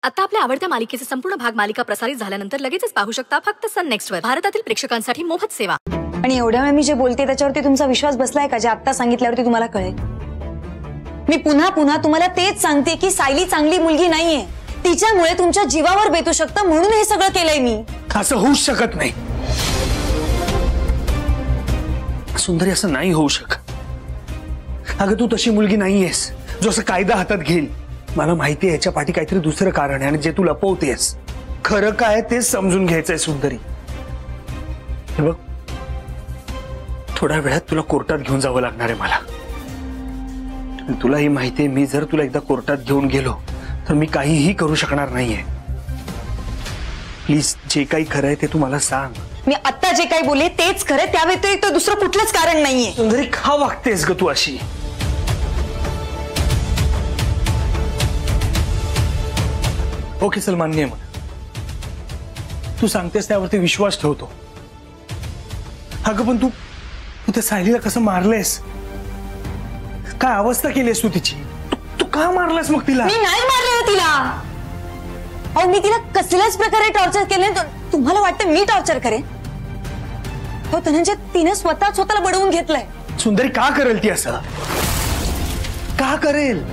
आता आपल्या आवडत्या मालिकेचे संपूर्ण भाग मालिका प्रसारित झाल्यानंतर लगेचच पाहू शकता फक्त सन नेक्स्ट वर. भारतातील प्रेक्षकांसाठी मोफत सेवा. आणि एवढ्या वेळ मी जे बोलते त्याच्यावरती तुमचा विश्वास बसलाय का? जे आता सांगितल्यावरती तुम्हाला कळेल. मी पुन्हा पुन्हा तुम्हाला तेच सांगते की सायली चांगली मुलगी नाहीये. तिच्यामुळे तुमच्या जीवावर बेतू शकतं म्हणून हे सगळं केलंय मी. असं होऊच शकत नाही सुंदरी, असं नाही होऊ शकत. अगं तू तशी मुलगी नाहीयेस जो असं कायदा हातात घेईल. मला माहिती आहे याच्या पाठी काहीतरी दुसरं कारण आहे आणि जे तू लपवतेस. खरं काय तेच समजून घ्यायचंय सुंदरी. हे बघ, थोड्या वेळात तुला कोर्टात घेऊन जावं लागणार आहे मला. तुलाही माहितीये मी जर तुला एकदा कोर्टात घेऊन गेलो तर मी काहीही करू शकणार नाहीये. प्लीज जे काही खरं आहे ते तू मला सांग. मी आता जे काही बोलले तेच खरं, त्या व्यतिरिक्त दुसरं कुठलंच कारण नाहीये. सुंदरी का वागतेस ग तू अशी? ओके चल मान्य आहे मला, तू सांगतेस त्यावरती विश्वास ठेवतो. अगं पण तू त्या सायलीला कसं मारलेस? काय अवस्था केलीस तू तिची? तू का मारलास मग तिला? मी नाही मारलं तिला. अहो मी तिला कसल्याच प्रकारे टॉर्चर केले. तुम्हाला वाटतं मी टॉर्चर करेन? हो धनंजय, तिने स्वतःला बडवून घेतलंय. सुंदरी का करेल ती असं? का करेल?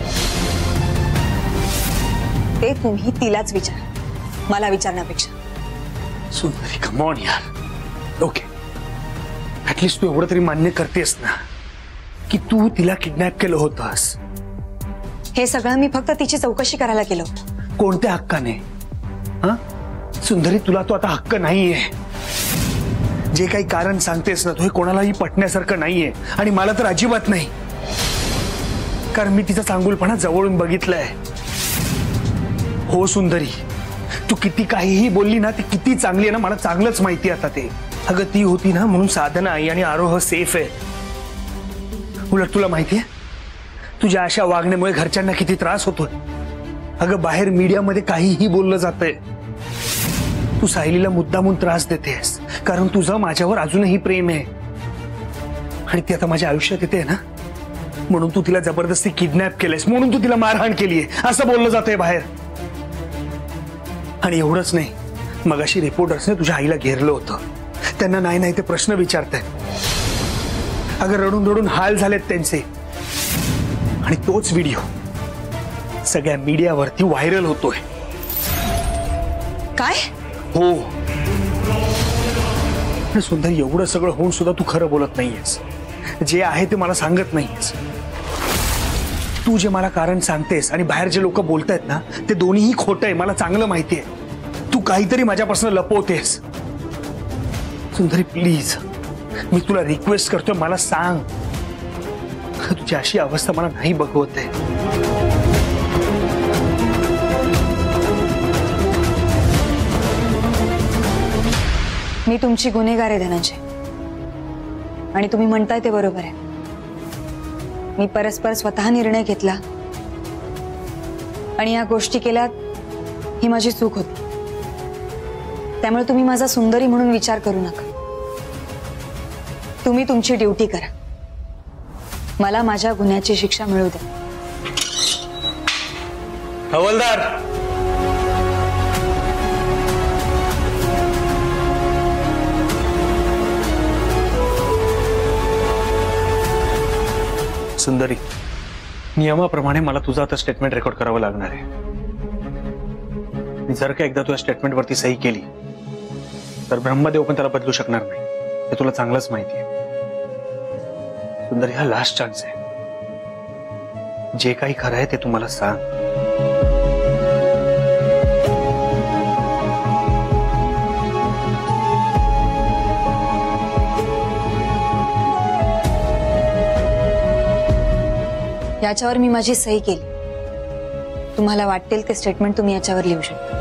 ते तुम्ही तिलाच विचार, मला विचारण्यापेक्षा. सुंदरी कम ऑन यार. ओके ऍटलीस्ट तू एवढं तरी मान्य करतेस ना की तू तिला किडनॅप केलं होतंस? हे सगळं मी फक्त तिची चौकशी करायला केलं होतं. कोणत्या हक्काने? हा सुंदरी, तुला तो आता हक्क नाहीये. जे काही कारण सांगतेस ना, तो हे कोणालाही पटण्यासारखं नाहीये आणि मला तर अजिबात नाही. कारण मी तिचा चांगुलपणा जवळून बघितलंय. हो सुंदरी, तू किती काहीही बोलली ना, ती किती चांगली आहे ना मला चांगलंच माहिती आता ते. अगं ती होती ना म्हणून साधना आई आणि आरोह सेफ आहे. उलट तुला माहितीये तुझ्या अशा वागण्यामुळे घरच्यांना किती त्रास होतोय. अगं बाहेर मीडियामध्ये काहीही बोललं जातंय. तू सायलीला मुद्दामून त्रास देतेस कारण तुझं माझ्यावर अजूनही प्रेम आहे आणि ती आता माझ्या आयुष्यात येते ना, म्हणून तू तिला जबरदस्ती किडनॅप केलंयस, म्हणून तू तिला मारहाण केलीये असं बोललं जातंय बाहेर. आणि एवढंच नाही, मगाशी रिपोर्टर्सने तुझ्या आईला घेरलं होतं. त्यांना नाही नाही ते प्रश्न विचारतायत. अगं रडून रडून हाल झालेत त्यांचे. आणि तोच व्हिडिओ सगळ्या मीडियावरती व्हायरल होतोय. काय? हो सुंदर, एवढं सगळं होऊन सुद्धा तू खरं बोलत नाहीयेस. जे आहे ते मला सांगत नाहीयेस. तू जे मला कारण सांगतेस आणि बाहेर जे लोक बोलतायत ना, ते दोन्हीही खोटं आहे. मला चांगलं माहितीये. तू काहीतरी माझ्यापासून लपवतेस. सुंदरी प्लीज, मी तुला रिक्वेस्ट करतोय, मला सांग. तुझी अशी अवस्था मला नाही बघवत आहे. मी तुमची गुन्हेगार आहे धनंजय, आणि तुम्ही म्हणताय ते बरोबर आहे. मी परस्पर स्वतः निर्णय घेतला आणि या गोष्टी केल्या, ही माझी चूक होती. त्यामुळे तुम्ही माझा सुंदरी म्हणून विचार करू नका. तुम्ही तुमची ड्युटी करा. मला माझ्या गुन्ह्याची शिक्षा मिळू द्या. हवालदार, सुंदरी, नियमाप्रमाणे मला तुझं आता स्टेटमेंट रेकॉर्ड करावं लागणार आहे. जर का एकदा तुझ्या स्टेटमेंट वरती सही केली तर ब्रह्मदेव पण त्याला बदलू शकणार नाही. हे तुला चांगलंच माहिती आहे. सुंदरी, हा लास्ट चान्स आहे. जे काही खरं आहे ते तू मला सांग. याच्यावर मी माझी सही केली. तुम्हाला वाटेल ते स्टेटमेंट तुम्ही याच्यावर लिहू शकता.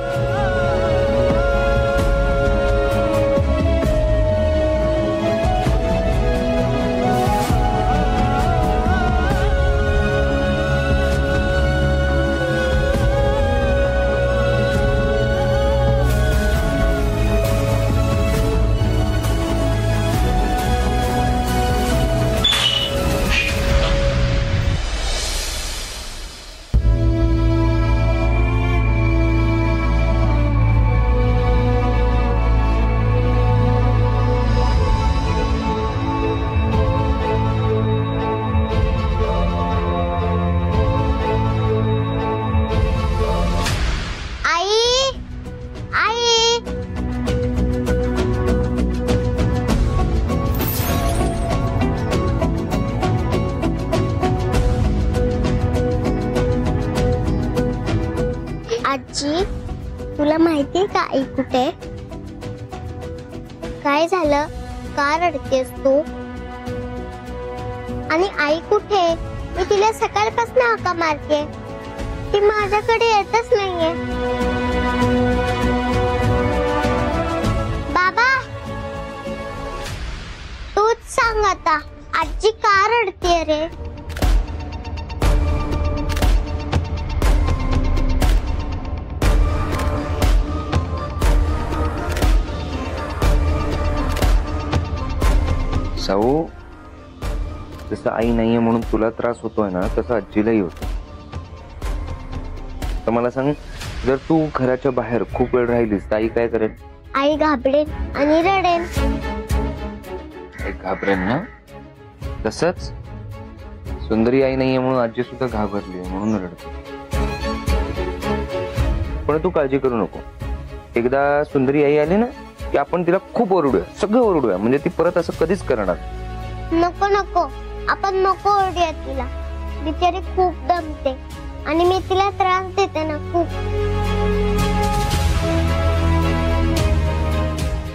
आजी तुला माहितीये का आई कुठे? काय झालं? का रडतेस तू? आणि आई कुठे? मी तिला सकाळपासून हाका मारते, ती माझ्याकडे येतच नाहीये. बाबा तूच सांग आता, आजी का रडते रे? साऊ, जसं आई नाहीये म्हणून तुला त्रास होतोय ना, तसं आजीलाही होतो. तर मला सांग, जर तू घराच्या बाहेर खूप वेळ राहिलीस तर आई काय करेल? आई घाबरेल आणि रडेल. आई घाबरेल ना, तसंच सुंदरी आई नाहीये म्हणून आजी सुद्धा घाबरली म्हणून रडते. पण तू काळजी करू नको, एकदा सुंदरी आई आली ना की आपण तिला खूप ओरडूया, सगळं ओरडूया, म्हणजे ती परत असं कधीच करणार. नको नको, आपण नको ओरडूया तिला, बिचारी खूप दमते आणि मी तिला त्रास देते ना खूप.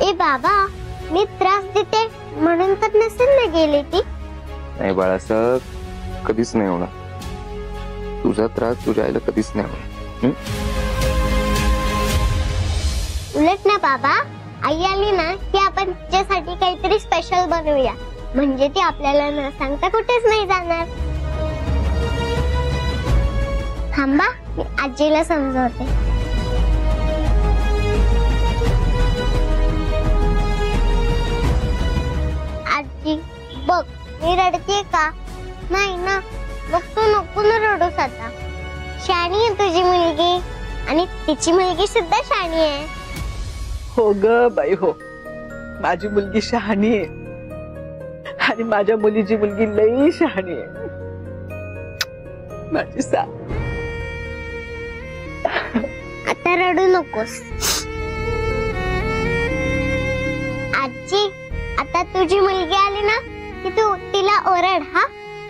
ए बाबा, मी त्रास देते म्हणून तर नसेल ना गेली ती? नाही बाळा, असं कधीच नाही होणार. तुझा त्रास तुझ्या आईला कधीच नाही होणार. उलट ना बाबा, आई आली ना की आपण तिच्यासाठी काहीतरी स्पेशल बनवूया, म्हणजे ती आपल्याला न सांगता कुठेच नाही जाणार. थांबा, मी आजीला समजवते. आजी बघ, मी रडते का? नाही ना, मग तू नको ना रडूस आता. शहाणी आहे तुझी मुलगी आणि तिची मुलगी सुद्धा शहाणी आहे. हो ग बाई हो, माझी मुलगी शहाणी आहे आणि माझ्या मुलीची मुलगी लई शहाणी आहे. माझी सा, आता रडू नकोस. आजी, आता तुझी मुलगी आली ना की तू तिला ओरड, हा,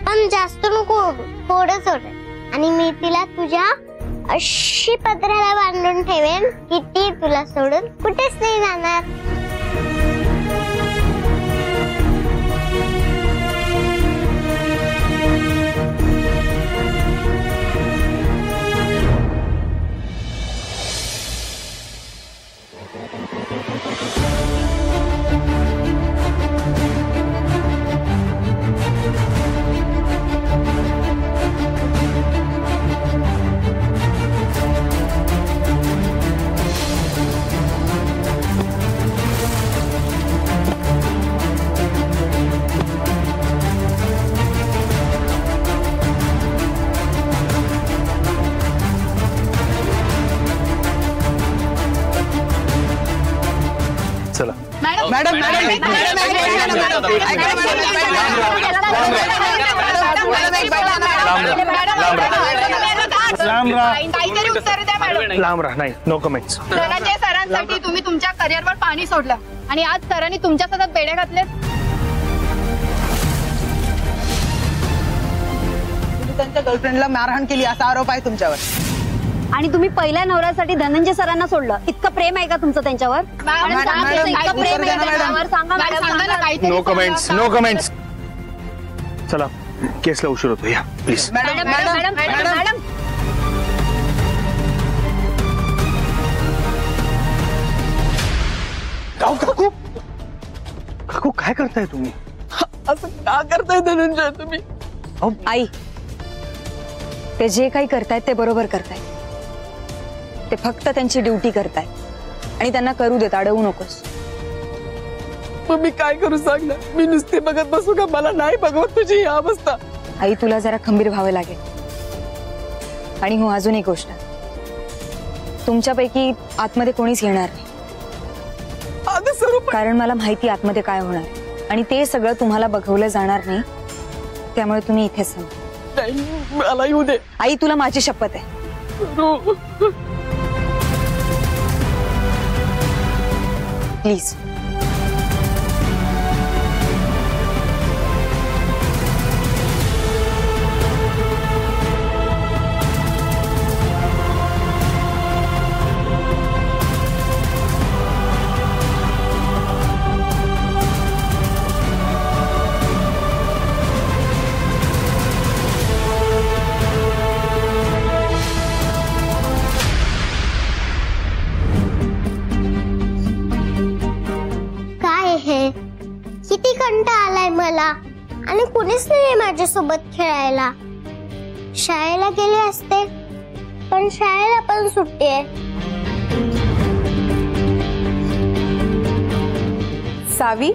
पण जास्त नको ओरडू, थोडंच ओरड. आणि मी तिला तुझ्या अशी पत्राला बांधून ठेवेन की ती तुला सोडून कुठेच नाही जाणार. चला मॅडम लांब राहा. नाही, नो कमेंट्स. धनंजय सरांसाठी तुम्ही तुमच्या करिअरवर पाणी सोडलं आणि आज सरांनी तुमच्या सतत बेड्या घातले. तुम्ही त्यांच्या गर्लफ्रेंडला मारहाण केली असा आरोप आहे तुमच्यावर. आणि तुम्ही पहिल्या नवऱ्यासाठी धनंजय सरांना सोडलं. इतकं प्रेम आहे का तुमचं त्यांच्यावर? इतकं प्रेम आहे त्यांच्यावर? सांगा madam. No comments, no comments. चला, केसला उशीर होतो, या प्लीज. मॅडम, काकू, काकू काय करताय तुम्ही? असं का करताय धनंजय तुम्ही? आई, ते जे काही करतायत ते बरोबर करतायत. ते फक्त त्यांची ड्युटी करतायत आणि त्यांना करू देत, अडवू नकोस. मग मी काय करू सांग ना? मी नुसते बघत बसू का? मला नाही बघवत तुझी ही अवस्था. आई, तुला जरा खंबीर व्हावं लागेल. आणि हो, अजून एक गोष्ट, तुमच्यापैकी आतमध्ये कोणीच येणार नाही, कारण मला माहिती आतमध्ये काय होणार आणि ते सगळं तुम्हाला बघवलं जाणार नाही. त्यामुळे तुम्ही इथेच थांबा. मला येऊ दे आई, तुला माझी शपथ आहे. प्लीज. कंटाळा आलाय मला आणि कुणीच नाही माझ्यासोबत खेळायला. शाळेला गेले असते पण शाळेला पण सुट्टी आहे. सावी,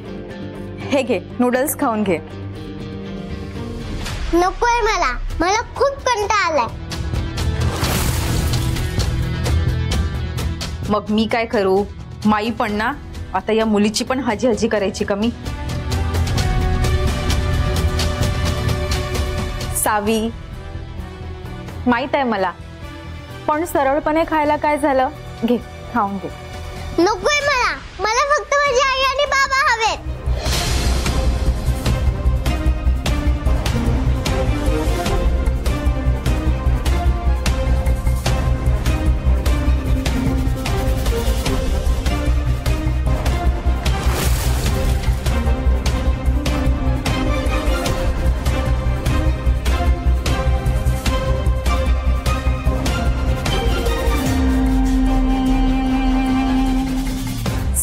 हे घे नूडल्स खाऊन घे. नकोय मला, मला खूप कंटाळा आलाय. मग मी काय करू? माई पण ना, आता या मुलीची पण हजी हजी करायची का मी? सावी, माहित आहे मला, पण सरळपणे खायला काय झालं? घे खाऊन घे. नकोय मला, मला फक्त माझी आई आणि बाबा हवेत.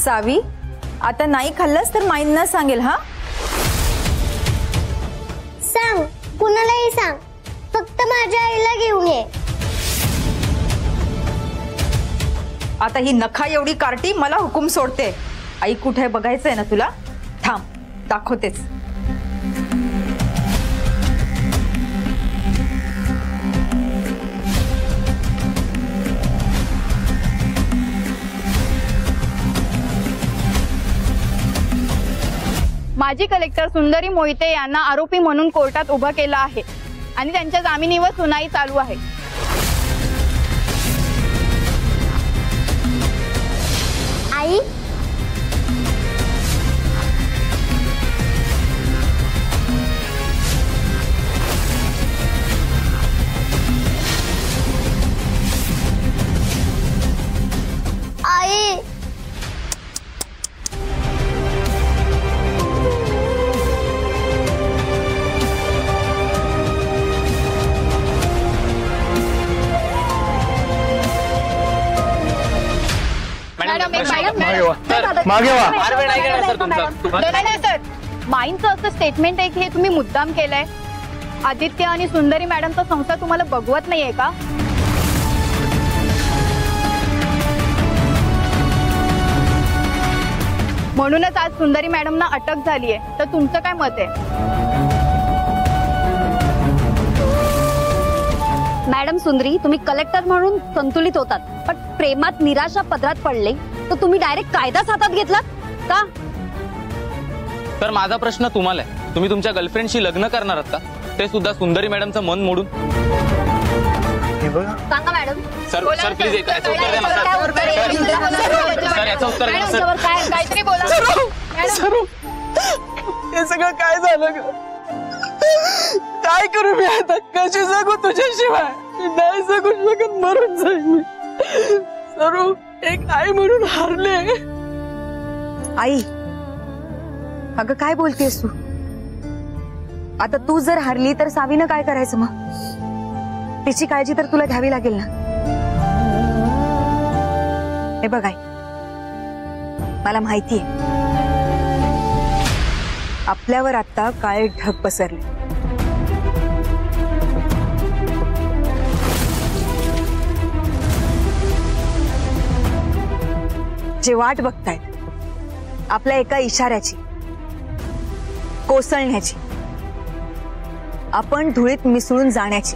सावी, आता नाही खाल्लंस तर माईंना सांगेल. हा, सांग, कुणालाही सांग, फक्त माझ्या आईला घेऊन ये. आता ही नखा एवढी कार्टी मला हुकूम सोडते. आई कुठे बघायचंय ना तुला? थांब, दाखवतेच. माजी कलेक्टर सुंदरी मोहिते यांना आरोपी म्हणून कोर्टात उभं केलं आहे आणि त्यांच्या जामिनीवर सुनाई चालू आहे. आई, आई, मागे वा. नाही सर, माईंचं असं स्टेटमेंट आहे की हे तुम्ही मुद्दाम केलंय. आदित्य आणि सुंदरी मॅडमचा संसार तुम्हाला बघवत नाहीये का? म्हणूनच आज सुंदरी मॅडमना अटक झालीये. तर तुमचं काय मत आहे? मॅडम सुंदरी, तुम्ही कलेक्टर म्हणून संतुलित होतात, पण प्रेमात निराशा पदरात पडले तर तुम्ही डायरेक्ट कायदाच हातात घेतलात का? तर माझा प्रश्न तुम्हाला आहे, तुम्ही तुमच्या गर्लफ्रेंडशी लग्न करणार आहात का? ते सुद्धा सुंदरी मॅडमचं मन मोडून. सांगा मॅडम. सर प्लीज याचं उत्तर द्या ना. सर याचं उत्तर द्या सर. काहीतरी बोला. हे सगळं काय झालं ग? काय करू मी आता? कशी जगू तुझ्याशिवाय? मी नाही जगू शकत, मरून जाईन मी. सरू, एक आई म्हणून हारले. आई, अगं काय बोलतेस तू? आता तू जर हारली तर सावीनं काय करायचं? मग तिची काळजी तर तुला घ्यावी लागेल ना. हे बघ आई, मला माहितीये आपल्यावर आता काळे ढग पसरले. जे वाट बघतायत आपल्या एका इशाऱ्याची, कोसळण्याची, आपण धुळीत मिसळून जाण्याची.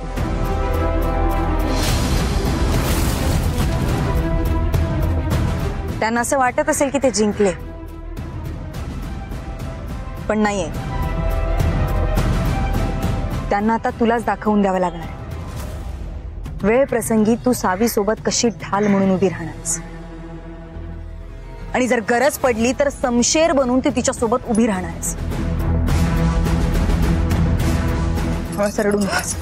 त्यांना असं वाटत असेल की ते जिंकले, पण नाहीये. त्यांना आता तुलाच दाखवून द्यावं लागणार. वेळ प्रसंगी तू सावी सोबत कशी ढाल म्हणून उभी राहणार, आणि जर गरज पडली तर समशेर बनून ती तिच्या सोबत उभी राहणार. थोडासा रडू नकोस.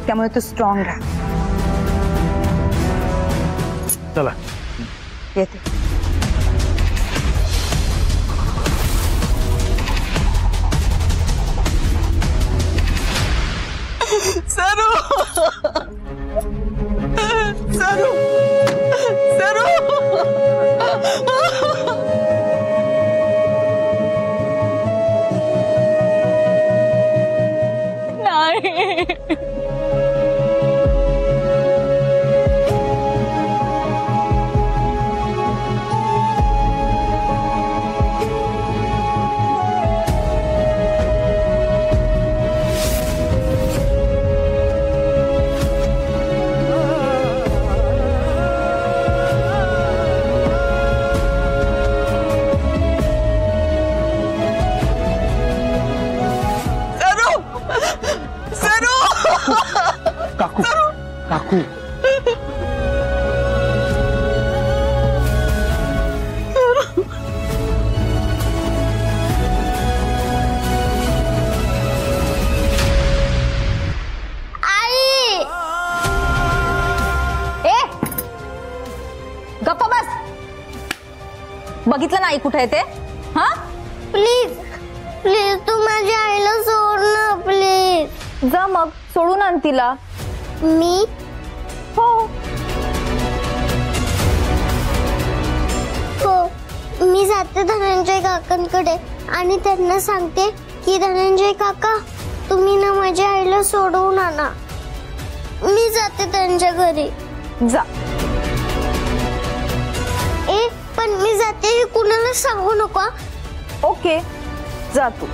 त्यामुळे तू स्ट्रॉंग राहा. चला येते. सरू, सरू, सरू. बघितलं नाही कुठे आहे ते? हा प्लीज प्लीज तू माझ्या आईला सोड ना प्लीज. जा मग सोडून आण तिला. मी हो हो मी जाते धनंजय काकांकडे आणि त्यांना सांगते की धनंजय काका तुम्ही ना माझ्या आईला सोडवून आणा. मी जाते त्यांच्या घरी. जा. पण मी जाते हे कुणाला सांगू नको. ओके जा तू.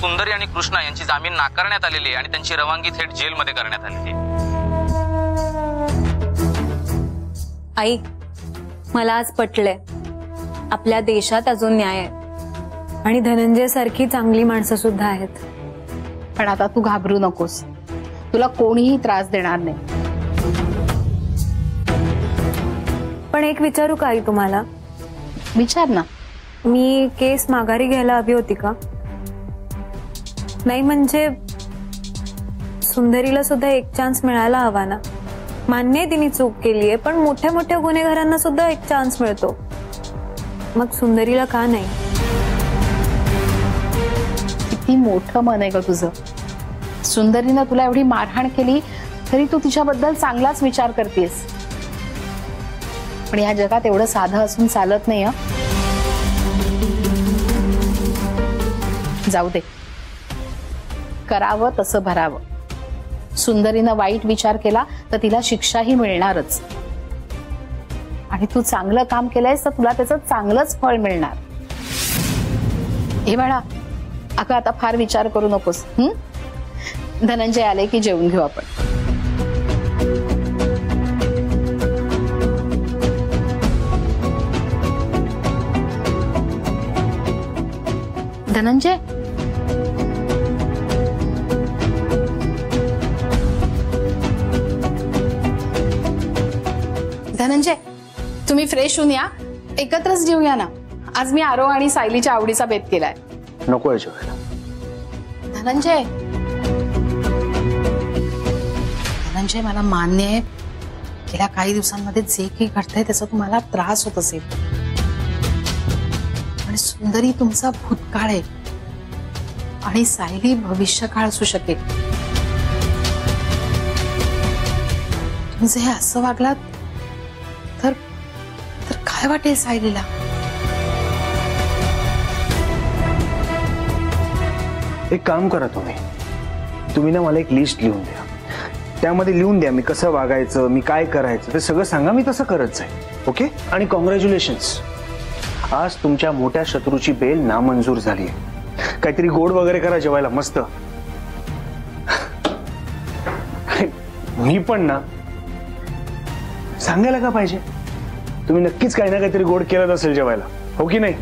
सुंदरी आणि कृष्णा यांची जामीन नाकारण्यात आलेली आहे आणि त्यांची रवानगी थेट जेलमध्ये करण्यात आलेली आहे. आई मला आज पटलंय आपल्या देशात अजून न्याय आहे आणि धनंजय सारखी चांगली माणसं सुद्धा आहेत. पण आता तू घाबरू नकोस, तुला कोणीही त्रास देणार नाही. पण एक विचारू का आई तुम्हाला? विचार ना. मी केस माघारी घ्यायला हवी होती का? नाही म्हणजे सुंदरीला सुद्धा एक चान्स मिळायला हवा ना. मान्य आहे तिने चूक केली आहे, पण मोठ्या मोठ्या गुन्हेगारांना सुद्धा एक चान्स मिळतो. मग सुंदरीला का नाही? किती मोठं मन आहे ग तुझं. सुंदरीनं तुला एवढी मारहाण केली तरी तू तिच्याबद्दल चांगलाच विचार करतेस. पण या जगात एवढं साधं असून चालत नाही. जाऊ दे, करावं तसं भरावं. सुंदरीनं वाईट विचार केला तर तिला शिक्षाही मिळणारच. आणि तू चांगलं काम केलंयस तर तुला त्याचं चांगलंच फळ मिळणार. हे बाळा, अगं आता फार विचार करू नकोस. धनंजय आले की जेवून घेऊ आपण. धनंजय, धनंजय तुम्ही फ्रेश होऊन या, एकत्रच जेऊया ना. आज मी आरो आणि सायलीच्या आवडीचा बेत केलाय. नको जेवायला. धनंजय, धनंजय मला मान्य आहे गेल्या काही दिवसांमध्ये जे काही घडतंय त्याचा तुम्हाला त्रास होत असेल, पण सुंदरी तुमचा भूतकाळ आहे आणि सायली भविष्यकाळ असू शकेल. तुम्ही जे असं वागलात तर काय वाटेल सायलीला? एक काम करा, तुम्ही ना मला एक लिस्ट लिहून द्या. त्यामध्ये लिहून द्या मी कसं वागायचं, मी काय करायचं ते सगळं सांगा. मी तसं करत जाईल. ओके? आणि कॉंग्रॅच्युलेशन्स, आज तुमच्या मोठ्या शत्रूची बेल नामंजूर झाली आहे. काहीतरी गोड वगैरे करा जेवायला मस्त. मी पण ना सांगायला का पाहिजे, तुम्ही नक्कीच काही ना काहीतरी गोड केलं असेल जेवायला, हो की नाही?